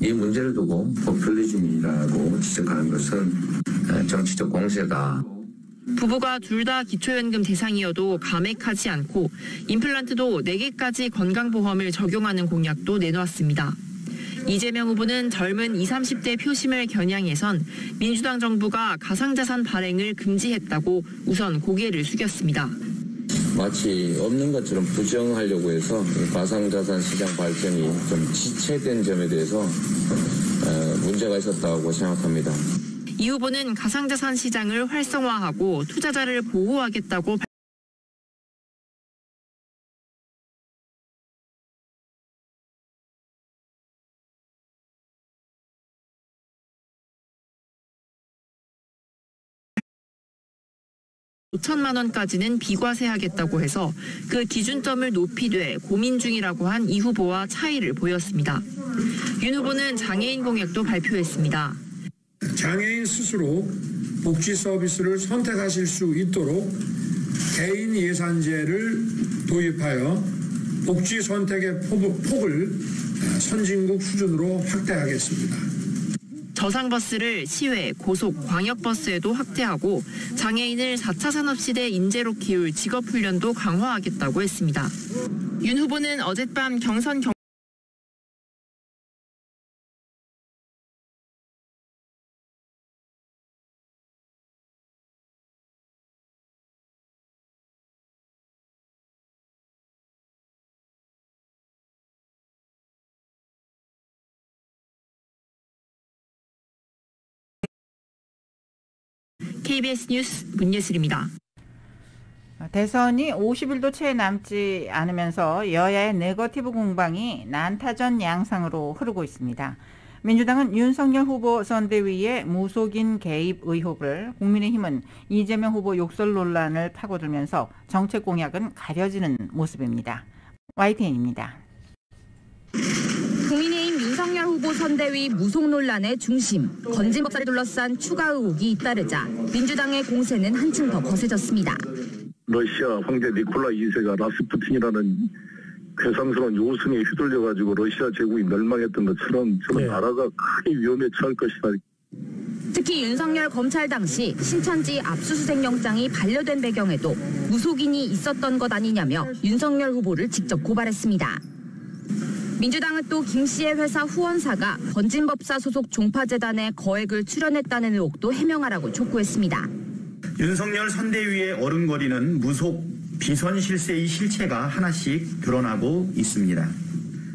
이 문제를 두고 포퓰리즘이라고 지적하는 것은 정치적 공세다. 부부가 둘 다 기초연금 대상이어도 감액하지 않고 임플란트도 4개까지 건강보험을 적용하는 공약도 내놓았습니다. 이재명 후보는 젊은 20, 30대 표심을 겨냥해선 민주당 정부가 가상자산 발행을 금지했다고 우선 고개를 숙였습니다. 마치 없는 것처럼 부정하려고 해서 가상자산 시장 발전이 좀 지체된 점에 대해서 문제가 있었다고 생각합니다. 이 후보는 가상자산 시장을 활성화하고 투자자를 보호하겠다고 $5천만 원까지는 비과세하겠다고 해서 그 기준점을 높이되 고민 중이라고 한 이 후보와 차이를 보였습니다. 윤 후보는 장애인 공약도 발표했습니다. 장애인 스스로 복지 서비스를 선택하실 수 있도록 개인 예산제를 도입하여 복지 선택의 폭을 선진국 수준으로 확대하겠습니다. 저상버스를 시외, 고속, 광역버스에도 확대하고 장애인을 4차 산업시대 인재로 키울 직업훈련도 강화하겠다고 했습니다. 윤 후보는 어젯밤 경선 KBS 뉴스 문예슬입니다. 대선이 50일도 채 남지 않으면서 여야의 네거티브 공방이 난타전 양상으로 흐르고 있습니다. 민주당은 윤석열 후보 선대위의 무속인 개입 의혹을, 국민의힘은 이재명 후보 욕설 논란을 파고들면서 정책 공약은 가려지는 모습입니다. YTN입니다. 국민의힘 윤석열 후보 선대위 무속 논란의 중심, 건진법사를 둘러싼 추가 의혹이 잇따르자 민주당의 공세는 한층 더 거세졌습니다. 러시아 황제 니콜라 2세가 라스푸틴이라는 괴상스러운 요승에 휘둘려가지고 러시아 제국이 멸망했던 것처럼 저는 나라가 크게 위험에 처할 것이다. 특히 윤석열 검찰 당시 신천지 압수수색 영장이 반려된 배경에도 무속인이 있었던 것 아니냐며 윤석열 후보를 직접 고발했습니다. 민주당은 또 김 씨의 회사 후원사가 건진법사 소속 종파재단에 거액을 출연했다는 의혹도 해명하라고 촉구했습니다. 윤석열 선대위의 어른거리는 무속 비선 실세의 실체가 하나씩 드러나고 있습니다.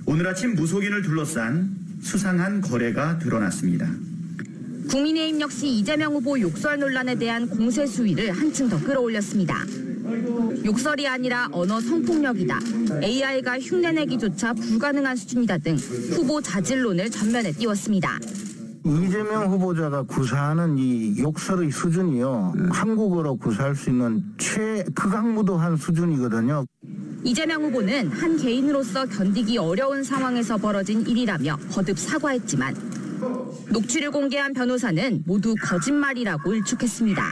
오늘 아침 무속인을 둘러싼 수상한 거래가 드러났습니다. 국민의힘 역시 이재명 후보 욕설 논란에 대한 공세 수위를 한층 더 끌어올렸습니다. 욕설이 아니라 언어 성폭력이다. AI가 흉내내기조차 불가능한 수준이다 등 후보 자질론을 전면에 띄웠습니다. 이재명 후보자가 구사하는 이 욕설의 수준이요. 한국어로 구사할 수 있는 최극악무도한 수준이거든요. 이재명 후보는 한 개인으로서 견디기 어려운 상황에서 벌어진 일이라며 거듭 사과했지만 녹취를 공개한 변호사는 모두 거짓말이라고 일축했습니다.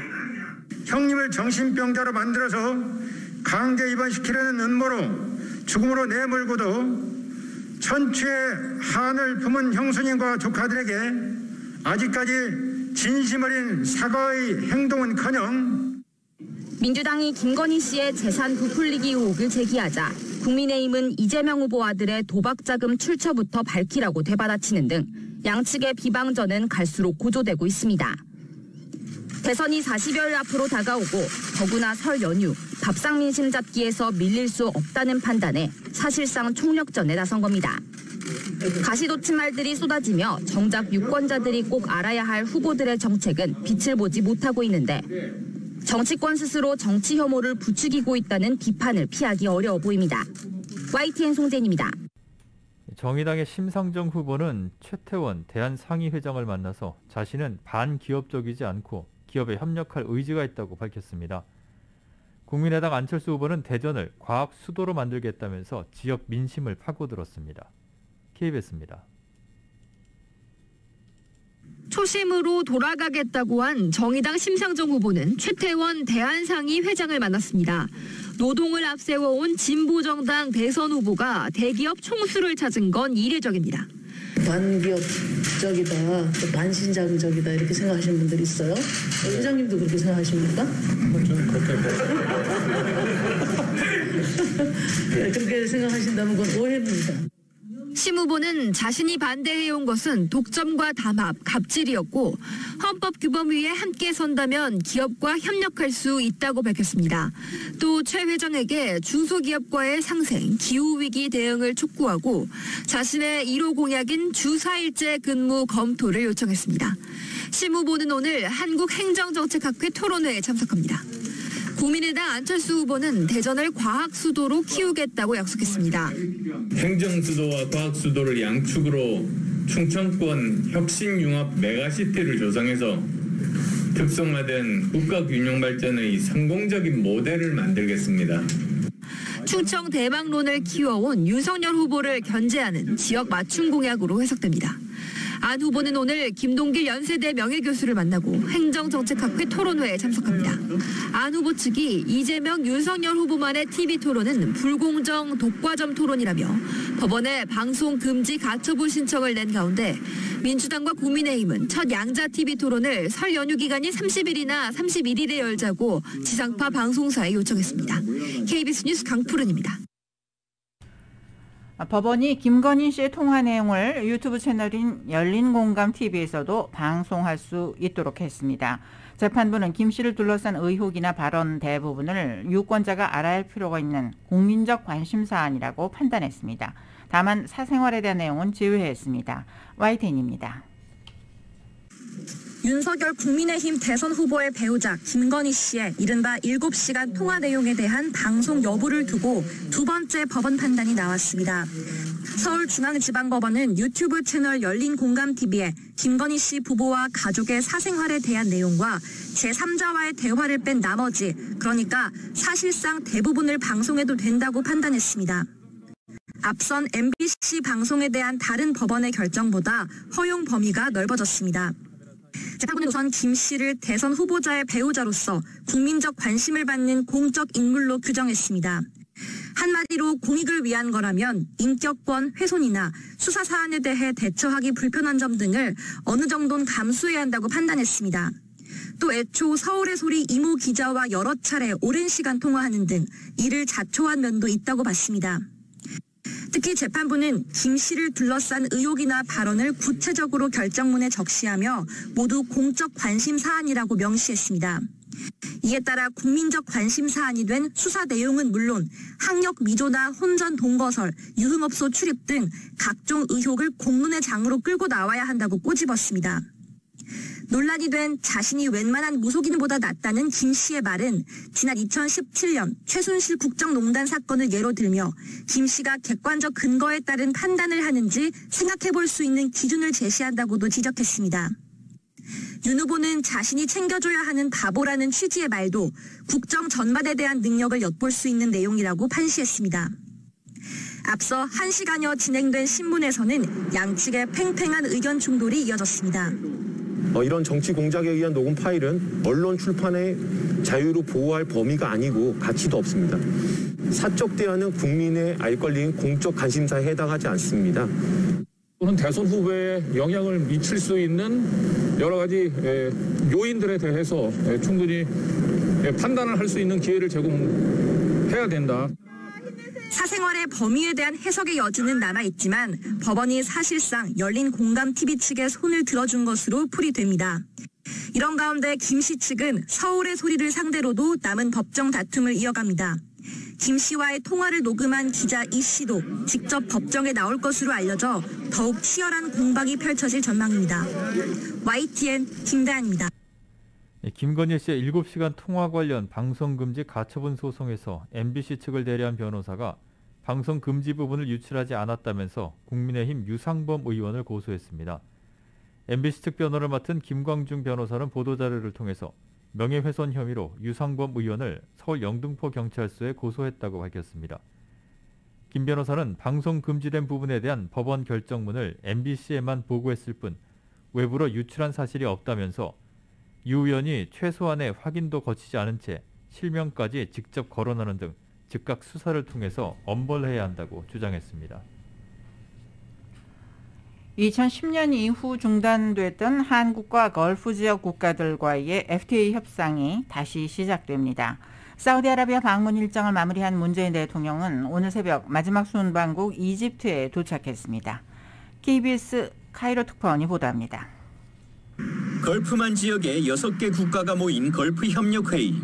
형님을 정신병자로 만들어서 강제 입원시키려는 음모로 죽음으로 내몰고도 천추의 한을 품은 형수님과 조카들에게 아직까지 진심 어린 사과의 행동은커녕 민주당이 김건희 씨의 재산 부풀리기 의혹을 제기하자 국민의힘은 이재명 후보 아들의 도박자금 출처부터 밝히라고 되받아치는 등 양측의 비방전은 갈수록 고조되고 있습니다. 대선이 40여일 앞으로 다가오고 더구나 설 연휴, 밥상 민심 잡기에서 밀릴 수 없다는 판단에 사실상 총력전에 나선 겁니다. 가시돋친 말들이 쏟아지며 정작 유권자들이 꼭 알아야 할 후보들의 정책은 빛을 보지 못하고 있는데 정치권 스스로 정치 혐오를 부추기고 있다는 비판을 피하기 어려워 보입니다. YTN 송재인입니다. 정의당의 심상정 후보는 최태원 대한상의회장을 만나서 자신은 반기업적이지 않고 기업에 협력할 의지가 있다고 밝혔습니다. 국민의당 안철수 후보는 대전을 과학 수도로 만들겠다면서 지역 민심을 파고들었습니다. KBS입니다. 초심으로 돌아가겠다고 한 정의당 심상정 후보는 최태원 대한상의 회장을 만났습니다. 노동을 앞세워온 진보정당 대선 후보가 대기업 총수를 찾은 건 이례적입니다. 반기업적이다, 또 반신자유적이다 이렇게 생각하시는 분들이 있어요. 회장님도 그렇게 생각하십니까? 그렇게 생각하신다면 그건 오해입니다. 심 후보는 자신이 반대해온 것은 독점과 담합, 갑질이었고 헌법규범위에 함께 선다면 기업과 협력할 수 있다고 밝혔습니다. 또 최 회장에게 중소기업과의 상생, 기후위기 대응을 촉구하고 자신의 1호 공약인 주 4일제 근무 검토를 요청했습니다. 심 후보는 오늘 한국행정정책학회 토론회에 참석합니다. 국민의당 안철수 후보는 대전을 과학수도로 키우겠다고 약속했습니다. 행정수도와 과학수도를 양축으로 충청권 혁신융합 메가시티를 조성해서 특성화된 국가균형발전의 성공적인 모델을 만들겠습니다. 충청 대망론을 키워온 윤석열 후보를 견제하는 지역 맞춤 공약으로 해석됩니다. 안 후보는 오늘 김동길 연세대 명예교수를 만나고 행정정책학회 토론회에 참석합니다. 안 후보 측이 이재명, 윤석열 후보만의 TV토론은 불공정 독과점 토론이라며 법원에 방송 금지 가처분 신청을 낸 가운데 민주당과 국민의힘은 첫 양자 TV토론을 설 연휴 기간인 30일이나 31일에 열자고 지상파 방송사에 요청했습니다. KBS 뉴스 강푸른입니다. 법원이 김건희 씨의 통화 내용을 유튜브 채널인 열린공감TV에서도 방송할 수 있도록 했습니다. 재판부는 김 씨를 둘러싼 의혹이나 발언 대부분을 유권자가 알아야 할 필요가 있는 국민적 관심사안이라고 판단했습니다. 다만 사생활에 대한 내용은 제외했습니다. YTN입니다. 윤석열 국민의힘 대선 후보의 배우자 김건희 씨의 이른바 7시간 통화 내용에 대한 방송 여부를 두고 두 번째 법원 판단이 나왔습니다. 서울중앙지방법원은 유튜브 채널 열린공감TV에 김건희 씨 부부와 가족의 사생활에 대한 내용과 제3자와의 대화를 뺀 나머지, 그러니까 사실상 대부분을 방송해도 된다고 판단했습니다. 앞선 MBC 방송에 대한 다른 법원의 결정보다 허용 범위가 넓어졌습니다. 재판부는 우선 김 씨를 대선 후보자의 배우자로서 국민적 관심을 받는 공적 인물로 규정했습니다. 한마디로 공익을 위한 거라면 인격권 훼손이나 수사 사안에 대해 대처하기 불편한 점 등을 어느 정도는 감수해야 한다고 판단했습니다. 또 애초 서울의 소리 이모 기자와 여러 차례 오랜 시간 통화하는 등 이를 자초한 면도 있다고 봤습니다. 특히 재판부는 김 씨를 둘러싼 의혹이나 발언을 구체적으로 결정문에 적시하며 모두 공적 관심 사안이라고 명시했습니다. 이에 따라 국민적 관심 사안이 된 수사 내용은 물론 학력 미조나 혼전 동거설, 유흥업소 출입 등 각종 의혹을 공론의 장으로 끌고 나와야 한다고 꼬집었습니다. 논란이 된 자신이 웬만한 무속인보다 낫다는 김 씨의 말은 지난 2017년 최순실 국정농단 사건을 예로 들며 김 씨가 객관적 근거에 따른 판단을 하는지 생각해볼 수 있는 기준을 제시한다고도 지적했습니다. 윤 후보는 자신이 챙겨줘야 하는 바보라는 취지의 말도 국정 전반에 대한 능력을 엿볼 수 있는 내용이라고 판시했습니다. 앞서 1시간여 진행된 신문에서는 양측의 팽팽한 의견 충돌이 이어졌습니다. 이런 정치 공작에 의한 녹음 파일은 언론 출판의 자유를 보호할 범위가 아니고 가치도 없습니다. 사적 대화는 국민의 알 권리인 공적 관심사에 해당하지 않습니다. 또는 대선 후보에 영향을 미칠 수 있는 여러 가지 요인들에 대해서 충분히 판단을 할 수 있는 기회를 제공해야 된다. 사생활의 범위에 대한 해석의 여지는 남아있지만 법원이 사실상 열린 공감TV 측에 손을 들어준 것으로 풀이됩니다. 이런 가운데 김 씨 측은 서울의 소리를 상대로도 남은 법정 다툼을 이어갑니다. 김 씨와의 통화를 녹음한 기자 이 씨도 직접 법정에 나올 것으로 알려져 더욱 치열한 공방이 펼쳐질 전망입니다. YTN 김다현입니다. 김건희 씨의 7시간 통화 관련 방송금지 가처분 소송에서 MBC 측을 대리한 변호사가 방송금지 부분을 유출하지 않았다면서 국민의힘 유상범 의원을 고소했습니다. MBC 측 변호를 맡은 김광중 변호사는 보도자료를 통해서 명예훼손 혐의로 유상범 의원을 서울 영등포 경찰서에 고소했다고 밝혔습니다. 김 변호사는 방송 금지된 부분에 대한 법원 결정문을 MBC에만 보고했을 뿐 외부로 유출한 사실이 없다면서 유 의원이 최소한의 확인도 거치지 않은 채 실명까지 직접 거론하는 등 즉각 수사를 통해서 엄벌해야 한다고 주장했습니다. 2010년 이후 중단됐던 한국과 걸프 지역 국가들과의 FTA 협상이 다시 시작됩니다. 사우디아라비아 방문 일정을 마무리한 문재인 대통령은 오늘 새벽 마지막 순방국 이집트에 도착했습니다. KBS 카이로 특파원이 보도합니다. 걸프만 지역의 6개 국가가 모인 걸프협력회의.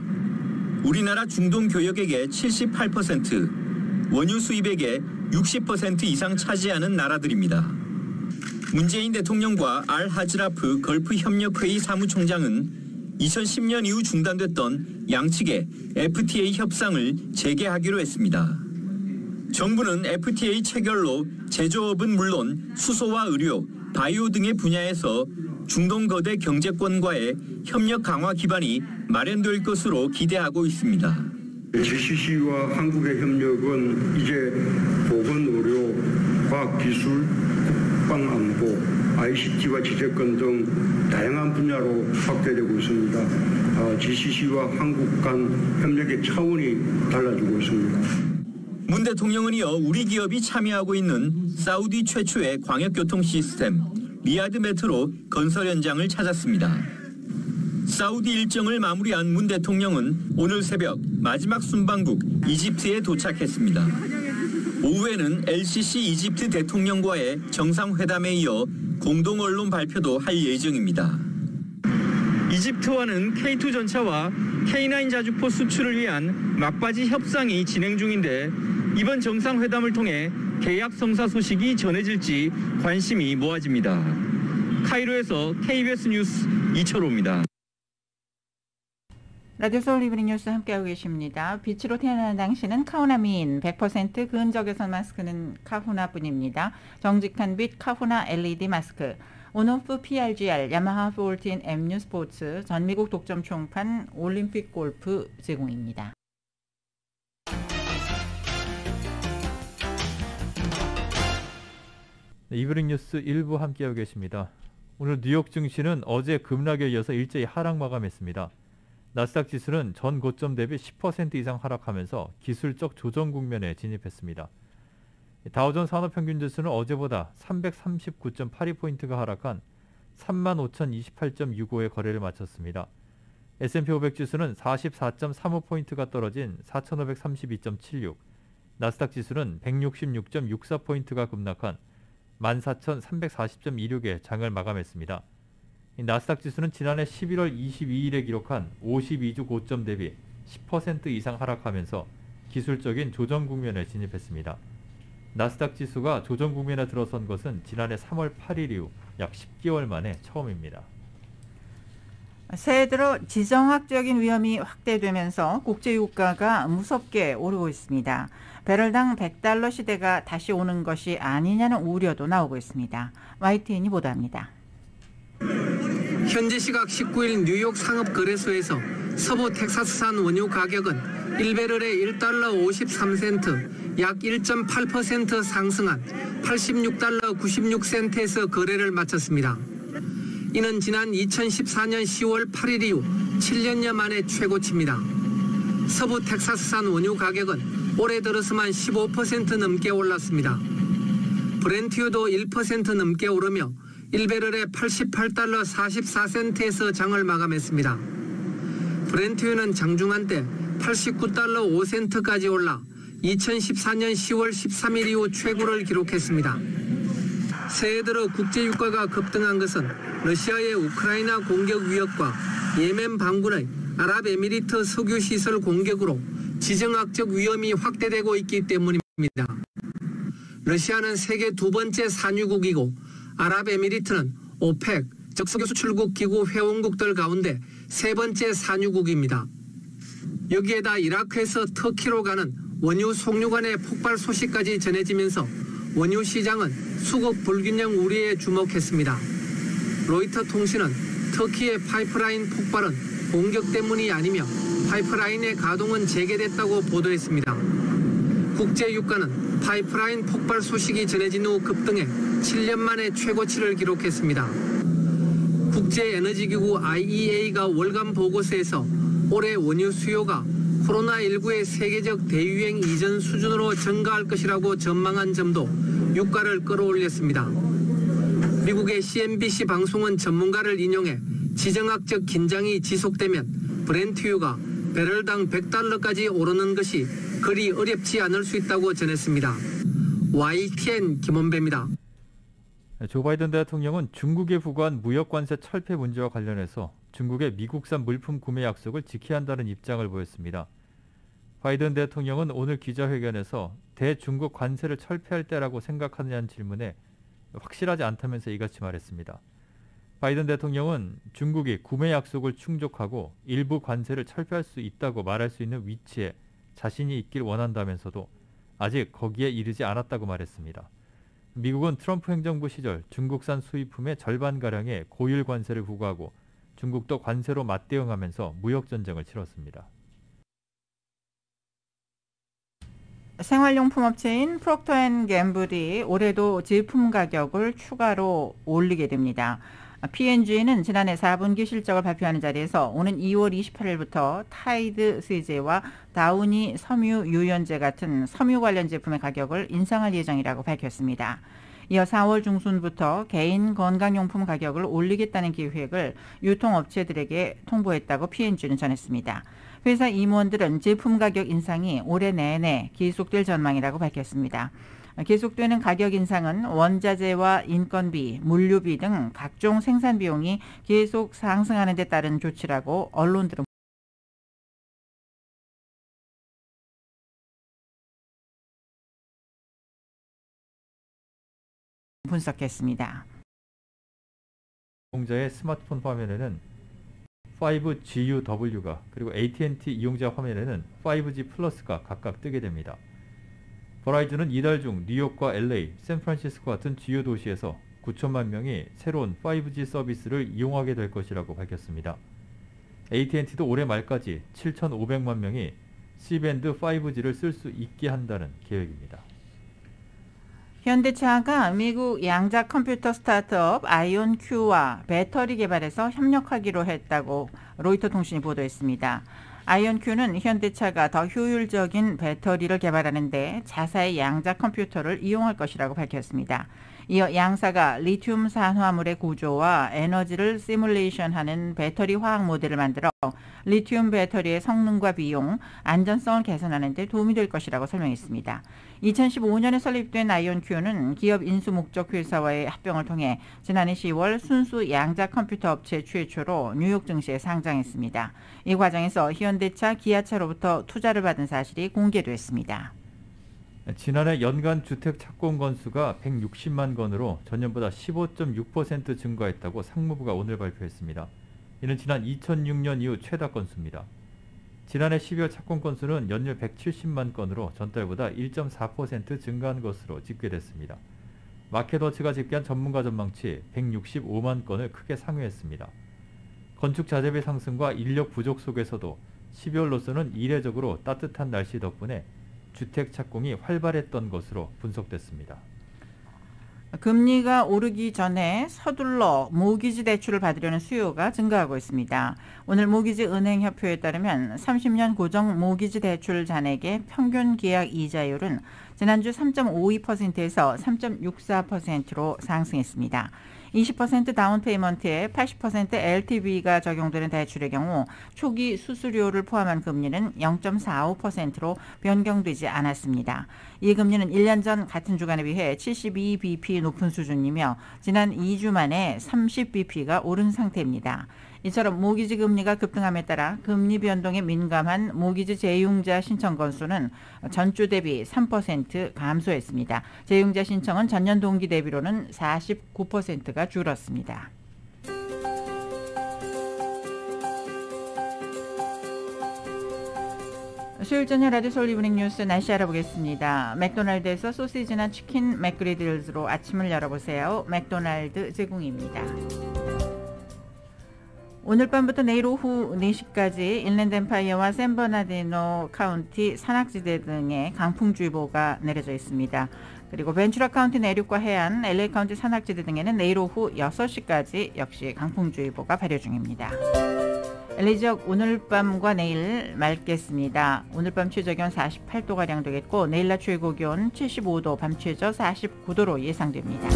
우리나라 중동 교역액의 78%, 원유 수입액의 60% 이상 차지하는 나라들입니다. 문재인 대통령과 알 하즈라프 걸프협력회의 사무총장은 2010년 이후 중단됐던 양측의 FTA 협상을 재개하기로 했습니다. 정부는 FTA 체결로 제조업은 물론 수소와 의료, 바이오 등의 분야에서 중동 거대 경제권과의 협력 강화 기반이 마련될 것으로 기대하고 있습니다. GCC와 한국의 협력은 이제 보건, 의료, 과학기술, 국방안보, ICT와 지재권 등 다양한 분야로 확대되고 있습니다. GCC와 한국 간 협력의 차원이 달라지고 있습니다. 문 대통령은 이어 우리 기업이 참여하고 있는 사우디 최초의 광역교통 시스템 리야드 메트로 건설 현장을 찾았습니다. 사우디 일정을 마무리한 문 대통령은 오늘 새벽 마지막 순방국 이집트에 도착했습니다. 오후에는 LCC 이집트 대통령과의 정상회담에 이어 공동 언론 발표도 할 예정입니다. 이집트와는 K2 전차와 K9 자주포 수출을 위한 막바지 협상이 진행 중인데 이번 정상회담을 통해 계약 성사 소식이 전해질지 관심이 모아집니다. 카이로에서 KBS 뉴스 이철호입니다. 라디오 서울 이브닝 뉴스 함께하고 계십니다. 빛으로 태어나는 당신은 카후나민 100% 근적외선 마스크는 카후나뿐입니다. 정직한 빛 카후나 LED 마스크. 온오프 PRGR, 야마하 14 M뉴 스포츠, 전미국 독점 총판 올림픽 골프 제공입니다. 이브닝 뉴스 1부 함께하고 계십니다. 오늘 뉴욕 증시는 어제 급락에 이어서 일제히 하락 마감했습니다. 나스닥 지수는 전 고점 대비 10% 이상 하락하면서 기술적 조정 국면에 진입했습니다. 다우존 산업평균지수는 어제보다 339.82포인트가 하락한 35,028.65의 거래를 마쳤습니다. S&P 500지수는 44.35포인트가 떨어진 4,532.76, 나스닥 지수는 166.64포인트가 급락한 14,340.26의 장을 마감했습니다. 나스닥 지수는 지난해 11월 22일에 기록한 52주 고점 대비 10% 이상 하락하면서 기술적인 조정 국면에 진입했습니다. 나스닥 지수가 조정 국면에 들어선 것은 지난해 3월 8일 이후 약 10개월 만에 처음입니다. 새해 들어 지정학적인 위험이 확대되면서 국제유가가 무섭게 오르고 있습니다. 배럴당 $100 시대가 다시 오는 것이 아니냐는 우려도 나오고 있습니다. YTN이 보도합니다. 현재 시각 19일 뉴욕 상업거래소에서 서부 텍사스산 원유 가격은 1배럴에 $1 53센트, 약 1.8% 상승한 $86 96센트에서 거래를 마쳤습니다. 이는 지난 2014년 10월 8일 이후 7년여 만에 최고치입니다. 서부 텍사스산 원유 가격은 올해 들어서만 15% 넘게 올랐습니다. 브렌트유도 1% 넘게 오르며 1배럴에 $88 44센트에서 장을 마감했습니다. 브렌트유는 장중한 때 $89 5센트까지 올라 2014년 10월 13일 이후 최고를 기록했습니다. 새해 들어 국제유가가 급등한 것은 러시아의 우크라이나 공격 위협과 예멘 반군의 아랍에미리트 석유시설 공격으로 지정학적 위험이 확대되고 있기 때문입니다. 러시아는 세계 두 번째 산유국이고 아랍에미리트는 오펙, 즉 석유 수출국 기구 회원국들 가운데 세 번째 산유국입니다. 여기에다 이라크에서 터키로 가는 원유 송유관의 폭발 소식까지 전해지면서 원유 시장은 수급 불균형 우려에 주목했습니다. 로이터 통신은 터키의 파이프라인 폭발은 공격 때문이 아니며 파이프라인의 가동은 재개됐다고 보도했습니다. 국제유가는 파이프라인 폭발 소식이 전해진 후 급등해 7년 만에 최고치를 기록했습니다. 국제에너지기구 IEA가 월간 보고서에서 올해 원유 수요가 코로나19의 세계적 대유행 이전 수준으로 증가할 것이라고 전망한 점도 유가를 끌어올렸습니다. 미국의 CNBC 방송은 전문가를 인용해 지정학적 긴장이 지속되면 브렌트유가 배럴당 $100까지 오르는 것이 그리 어렵지 않을 수 있다고 전했습니다. YTN 김원배입니다. 조 바이든 대통령은 중국에 부과한 무역관세 철폐 문제와 관련해서 중국의 미국산 물품 구매 약속을 지켜야 한다는 입장을 보였습니다. 바이든 대통령은 오늘 기자회견에서 대중국 관세를 철폐할 때라고 생각하느냐는 질문에 확실하지 않다면서 이같이 말했습니다. 바이든 대통령은 중국이 구매 약속을 충족하고 일부 관세를 철폐할 수 있다고 말할 수 있는 위치에 자신이 있길 원한다면서도 아직 거기에 이르지 않았다고 말했습니다. 미국은 트럼프 행정부 시절 중국산 수입품의 절반가량의 고율 관세를 부과하고 중국도 관세로 맞대응하면서 무역전쟁을 치렀습니다. 생활용품 업체인 프록터앤갬블이 올해도 제품 가격을 추가로 올리게 됩니다. P&G는 지난해 4분기 실적을 발표하는 자리에서 오는 2월 28일부터 타이드 세제와 다우니 섬유 유연제 같은 섬유 관련 제품의 가격을 인상할 예정이라고 밝혔습니다. 이어 4월 중순부터 개인 건강용품 가격을 올리겠다는 계획을 유통업체들에게 통보했다고 P&G는 전했습니다. 회사 임원들은 제품 가격 인상이 올해 내내 계속될 전망이라고 밝혔습니다. 계속되는 가격 인상은 원자재와 인건비, 물류비 등 각종 생산 비용이 계속 상승하는 데 따른 조치라고 언론들은 분석했습니다. 이용자의 스마트폰 화면에는 5GUW가 그리고 AT&T 이용자 화면에는 5G 플러스가 각각 뜨게 됩니다. 버라이즌은 이달 중 뉴욕과 LA, 샌프란시스코 같은 주요 도시에서 9천만 명이 새로운 5G 서비스를 이용하게 될 것이라고 밝혔습니다. AT&T도 올해 말까지 7,500만 명이 C밴드 5G를 쓸 수 있게 한다는 계획입니다. 현대차가 미국 양자 컴퓨터 스타트업 아이온큐와 배터리 개발에서 협력하기로 했다고 로이터 통신이 보도했습니다. 아이온큐는 현대차가 더 효율적인 배터리를 개발하는 데 자사의 양자 컴퓨터를 이용할 것이라고 밝혔습니다. 이어 양사가 리튬 산화물의 구조와 에너지를 시뮬레이션하는 배터리 화학 모델을 만들어 리튬 배터리의 성능과 비용, 안전성을 개선하는 데 도움이 될 것이라고 설명했습니다. 2015년에 설립된 아이온큐는 기업 인수 목적 회사와의 합병을 통해 지난해 10월 순수 양자 컴퓨터 업체 최초로 뉴욕 증시에 상장했습니다. 이 과정에서 현대차, 기아차로부터 투자를 받은 사실이 공개됐습니다. 지난해 연간 주택 착공 건수가 160만 건으로 전년보다 15.6% 증가했다고 상무부가 오늘 발표했습니다. 이는 지난 2006년 이후 최다 건수입니다. 지난해 12월 착공 건수는 연일 170만 건으로 전달보다 1.4% 증가한 것으로 집계됐습니다. 마켓워치가 집계한 전문가 전망치 165만 건을 크게 상회했습니다. 건축 자재비 상승과 인력 부족 속에서도 12월로서는 이례적으로 따뜻한 날씨 덕분에 주택 착공이 활발했던 것으로 분석됐습니다. 금리가 오르기 전에 서둘러 모기지 대출을 받으려는 수요가 증가하고 있습니다. 오늘 모기지 은행협회에 따르면 30년 고정 모기지 대출 잔액의 평균 계약 이자율은 지난주 3.52%에서 3.64%로 상승했습니다. 20% 다운페이먼트에 80% LTV가 적용되는 대출의 경우 초기 수수료를 포함한 금리는 0.45%로 변경되지 않았습니다. 이 금리는 1년 전 같은 주간에 비해 72bp 높은 수준이며 지난 2주 만에 30bp가 오른 상태입니다. 이처럼 모기지 금리가 급등함에 따라 금리 변동에 민감한 모기지 재융자 신청 건수는 전주 대비 3% 감소했습니다. 재융자 신청은 전년 동기 대비로는 49%가 줄었습니다. 수요일 저녁 라디오 서울 이브닝 뉴스 날씨 알아보겠습니다. 맥도날드에서 소시지나 치킨 맥그리들즈로 아침을 열어보세요. 맥도날드 제공입니다. 오늘 밤부터 내일 오후 4시까지 인랜드 엠파이어와 샌버나디노 카운티 산악지대 등에 강풍주의보가 내려져 있습니다. 그리고 벤츄라 카운티 내륙과 해안, LA 카운티 산악지대 등에는 내일 오후 6시까지 역시 강풍주의보가 발효 중입니다. LA 지역 오늘 밤과 내일 맑겠습니다. 오늘 밤 최저기온 48도가량 되겠고 내일 낮 최고기온 75도, 밤 최저 49도로 예상됩니다.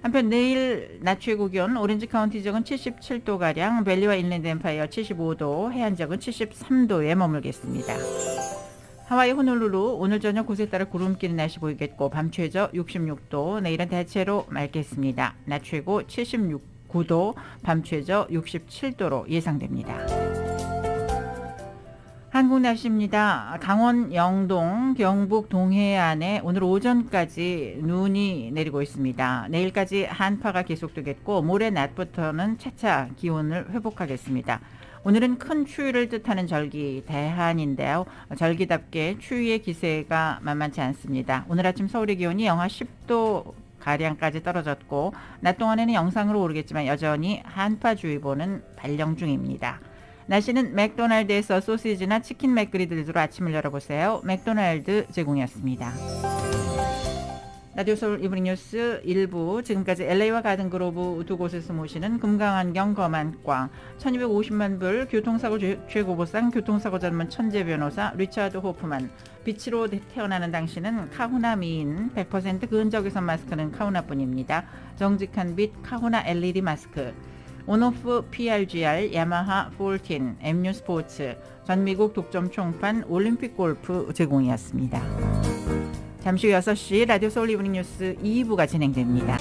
한편 내일 낮 최고기온 오렌지 카운티 지역은 77도가량, 밸리와 인랜드 엠파이어 75도, 해안 지역은 73도에 머물겠습니다. 하와이 호놀룰루 오늘 저녁 곳에 따라 구름 끼는 날씨 보이겠고 밤 최저 66도, 내일은 대체로 맑겠습니다. 낮 최고 79도, 밤 최저 67도로 예상됩니다. 한국 날씨입니다. 강원 영동, 경북 동해안에 오늘 오전까지 눈이 내리고 있습니다. 내일까지 한파가 계속되겠고 모레 낮부터는 차차 기온을 회복하겠습니다. 오늘은 큰 추위를 뜻하는 절기 대한인데요. 절기답게 추위의 기세가 만만치 않습니다. 오늘 아침 서울의 기온이 영하 10도 가량까지 떨어졌고 낮 동안에는 영상으로 오르겠지만 여전히 한파주의보는 발령 중입니다. 날씨는 맥도날드에서 소시지나 치킨 맥그리들즈로 아침을 열어보세요. 맥도날드 제공이었습니다. 라디오 서울 이브닝 뉴스 1부, 지금까지 LA와 가든그로브 두 곳에서 모시는 금강환경 검안과 1250만 불 교통사고 최고보상 교통사고 전문 천재 변호사 리차드 호프만, 빛으로 태어나는 당신은 카후나 미인 100% 근적외선 마스크는 카후나뿐입니다. 정직한 빛 카후나 LED 마스크, 온오프 PRGR, 야마하 14, MU 스포츠, 전미국 독점 총판 올림픽 골프 제공이었습니다. 잠시 후 6시 라디오 서울 이브닝 뉴스 2부가 진행됩니다.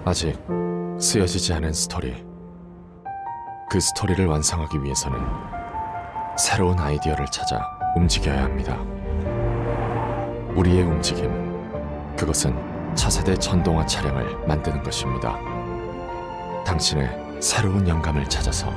아직 쓰여지지 않은 스토리. 그 스토리를 완성하기 위해서는 새로운 아이디어를 찾아 움직여야 합니다. 우리의 움직임, 그것은 차세대 전동화 차량을 만드는 것입니다. 당신의 새로운 영감을 찾아서